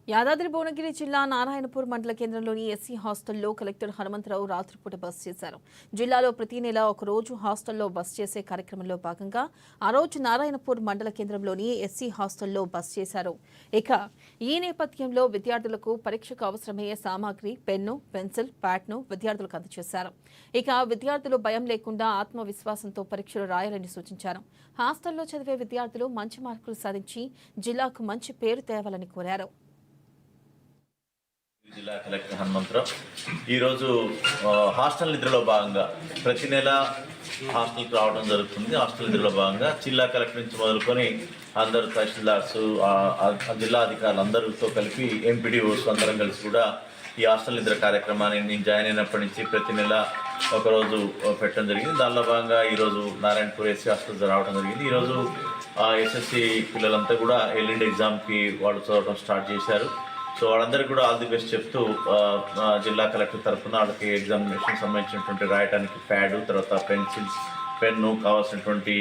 యాదాద్రి భువనగిరి జిల్లా నారాయణపూర్ మండల కేంద్రంలోని ఎస్సీ హాస్టల్లో కలెక్టర్ హనుమంతరావు రాత్రిపూట బస్ చేశారు. జిల్లాలో ప్రతి నెల ఒక రోజు హాస్టల్లో బస్ చేసే కార్యక్రమంలో భాగంగా ఆ రోజు నారాయణపూర్ మండల కేంద్రంలోని ఎస్సీ హాస్టల్లో బస్ చేశారు. ఇక ఈ నేపథ్యంలో విద్యార్థులకు పరీక్షకు అవసరమయ్యే సామాగ్రి పెన్ను, పెన్సిల్, ప్యాడ్ను విద్యార్థులకు అందజేశారు. ఇక విద్యార్థులు భయం లేకుండా ఆత్మవిశ్వాసంతో పరీక్షలు రాయాలని సూచించారు. హాస్టల్లో చదివే విద్యార్థులు మంచి మార్కులు సాధించి జిల్లాకు మంచి పేరు తేవాలని కోరారు. జిల్లా కలెక్టర్ హనుమంతరావు ఈరోజు హాస్టల్ నిద్రలో భాగంగా ప్రతి నెల హాస్టల్కి రావడం జరుగుతుంది. హాస్టల్ నిద్రలో భాగంగా జిల్లా కలెక్టర్ నుంచి మొదలుకొని అందరూ తహసీల్దార్స్, జిల్లా అధికారులు అందరితో కలిపి ఎంపీడీఓస్ అందరం కలిసి కూడా ఈ హాస్టల్ నిద్ర కార్యక్రమాన్ని నేను జాయిన్ అయినప్పటి నుంచి ప్రతి నెల ఒకరోజు పెట్టడం జరిగింది. దానిలో భాగంగా ఈరోజు నారాయణపూర్ ఎస్సీ హాస్టల్ రావడం జరిగింది. ఈరోజు ఎస్ఎస్సి పిల్లలంతా కూడా ఎల్లుండి ఎగ్జామ్కి వాళ్ళు చదవడం స్టార్ట్ చేశారు. సో వాళ్ళందరికీ కూడా ఆల్ ది బెస్ట్ చెప్తూ జిల్లా కలెక్టర్ తరఫున వాళ్ళకి ఎగ్జామినేషన్ సంబంధించినటువంటి రాయడానికి ప్యాడ్, తర్వాత పెన్సిల్స్, పెన్ను కావాల్సినటువంటి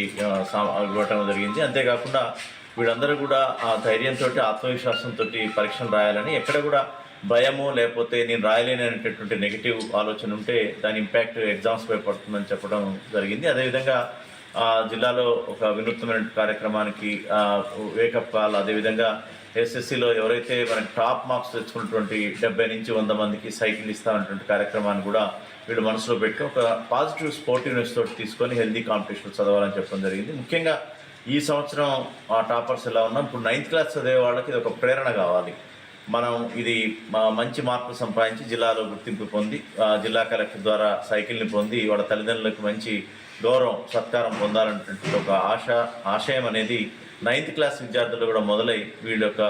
ఇవ్వటం జరిగింది. అంతేకాకుండా వీళ్ళందరూ కూడా ధైర్యంతో ఆత్మవిశ్వాసంతో పరీక్షలు రాయాలని, ఎక్కడ కూడా భయము లేకపోతే నేను రాయలేని అనేటటువంటి నెగిటివ్ ఆలోచన ఉంటే దాని ఇంపాక్ట్ ఎగ్జామ్స్పై పడుతుందని చెప్పడం జరిగింది. అదేవిధంగా జిల్లాలో ఒక వినూత్నమైన కార్యక్రమానికి వేకప్ కాల్, అదేవిధంగా ఎస్ఎస్సిలో ఎవరైతే మనకి టాప్ మార్క్స్ తెచ్చుకున్నటువంటి 70 నుంచి 100 మందికి సైకిల్ ఇస్తామన్నటువంటి కార్యక్రమాన్ని కూడా వీళ్ళు మనసులో పెట్టి ఒక పాజిటివ్ స్పోర్టివ్నెస్ తోటి తీసుకొని హెల్దీ కాంపిటీషన్ చదవాలని చెప్పడం జరిగింది. ముఖ్యంగా ఈ సంవత్సరం టాపర్స్ ఎలా ఉన్నాం, ఇప్పుడు 9th క్లాస్ చదివే వాళ్ళకి ఇది ఒక ప్రేరణ కావాలి. మనం ఇది మంచి మార్కులు సంపాదించి జిల్లాలో గుర్తింపు పొంది జిల్లా కలెక్టర్ ద్వారా సైకిల్ని పొంది వాళ్ళ తల్లిదండ్రులకు మంచి గౌరవం, సత్కారం పొందాలనేటువంటి ఒక ఆశయం అనేది 9th క్లాస్ విద్యార్థులు కూడా మొదలై వీళ్ళ యొక్క